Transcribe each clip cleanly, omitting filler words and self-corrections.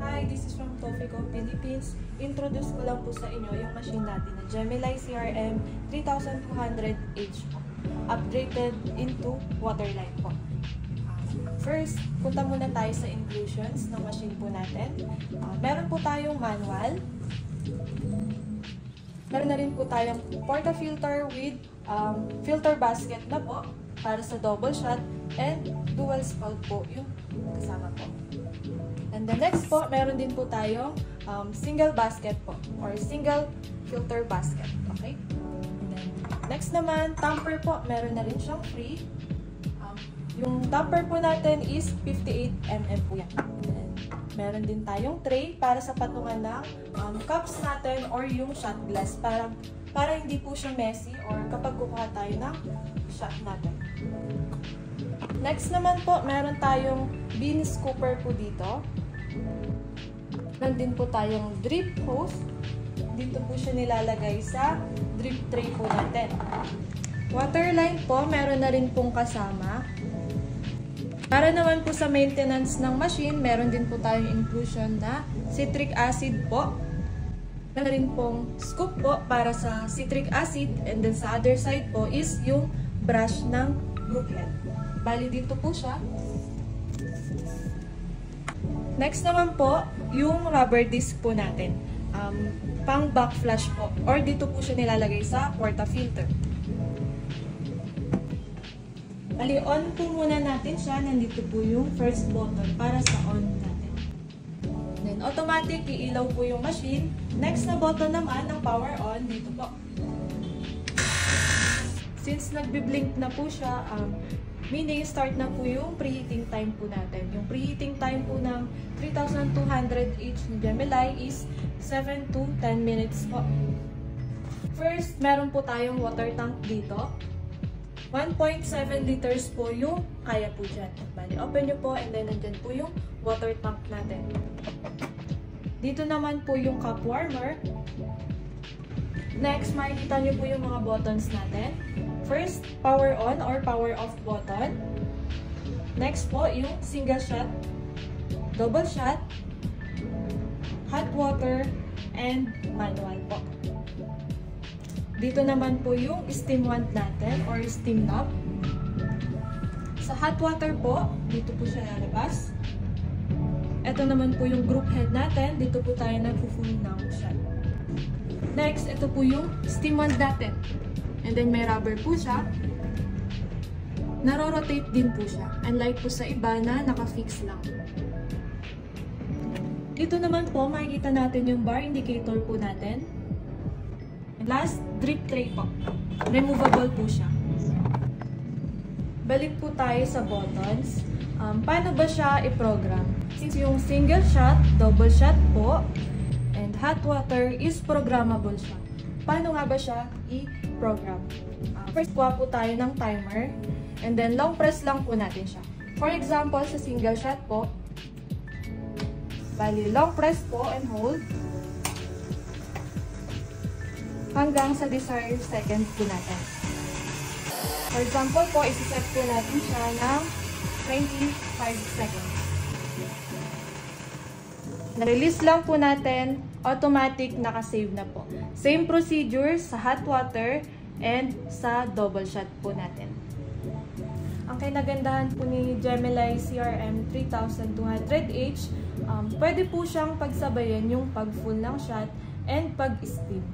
Hi, this is from Tofico Philippines. Introduce ko lang po sa inyo yung machine natin na Gemini CRM 3200H po. Upgraded into waterline po. First, punta muna tayo sa inclusions ng machine po natin. Meron po tayong manual. Meron na rin po tayong portafilter with filter basket na po para sa double shot and dual spout po yung kasama po. And the next po, meron din po tayong single basket po or single filter basket. Okay? And then, next naman, tamper po, meron na rin siyang free. Yung tamper po natin is 58 mm po yan. And then, meron din tayong tray para sa patungan ng cups natin or yung shot glass para hindi po siya messy or kapag kukuha tayo ng shot natin. Next naman po, meron tayong bean scooper po dito. Meron din po tayong drip hose. Dito po siya nilalagay sa drip tray po natin. Waterline po, meron na rin pong kasama. Para naman po sa maintenance ng machine, meron din po tayong inclusion na citric acid po. Meron rin pong scoop po para sa citric acid, and then sa other side po is yung brush ng group head. Bali dito po siya. Next naman po, yung rubber disc po natin. Pang backflash po. Or dito po siya nilalagay sa portafilter. Bali, on po muna natin siya. Nandito po yung first button para sa on natin. Then, automatic, iilaw po yung machine. Next na button naman ng power on, dito po. Since nagbi-blink na po siya, meaning start na po yung preheating time po natin. Yung preheating time po ng 3200H ni Gemini is 7 to 10 minutes po. First, meron po tayong water tank dito. 1.7 liters po yung kaya po dyan. Bali, open nyo po and then nandyan po yung water tank natin. Dito naman po yung cup warmer. Next, makikita nyo po yung mga buttons natin. First, power on or power off button. Next po, yung single shot, double shot, hot water, and manual po. Dito naman po yung steam wand natin or steam knob. Sa hot water po, dito po siya lalabas. Ito naman po yung group head natin. Dito po tayo nagpo-full ng shot. Next, ito po yung steam wand natin. And then may rubber po siya. Naro-rotate din po siya. Unlike po sa iba na naka-fix lang. Dito naman po, makikita natin yung bar indicator po natin. Last, drip tray po. Removable po siya. Balik po tayo sa buttons. Paano ba siya i-program? Since yung single shot, double shot po, and hot water is programmable siya. Paano nga ba siya i-program? First, kuha po tayo ng timer, and then long press lang po natin siya. For example, sa single shot po, bali long press po and hold, hanggang sa desired second po natin. For example po, isi-set po natin siya ng 25 seconds. Na-release lang po natin, automatic nakasave na po. Same procedure sa hot water and sa double shot po natin. Ang kinagandahan po ni Gemini CRM 3200H, pwede po siyang pagsabayan yung pag-full ng shot and pag-steam.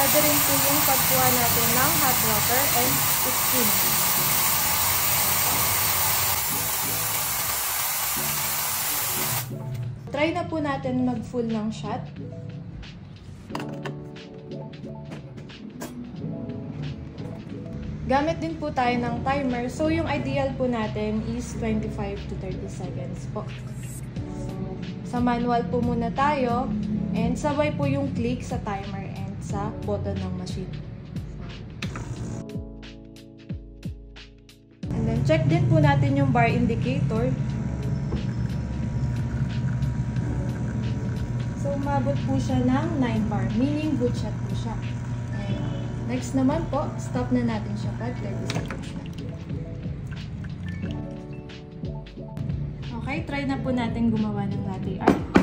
Pwede rin po yung pagkuha natin ng hot water and steam. Try na po natin mag-full ng shot. Gamit din po tayo ng timer. So, yung ideal po natin is 25 to 30 seconds po. Sa manual po muna tayo. And sabay po yung click sa timer and sa button ng machine. And then, check din po natin yung bar indicator. So, umabot po siya ng 9 bar, meaning good shot po siya. And next naman po, stop na natin siya pag 30 seconds na. Okay, try na po natin gumawa ng latte art.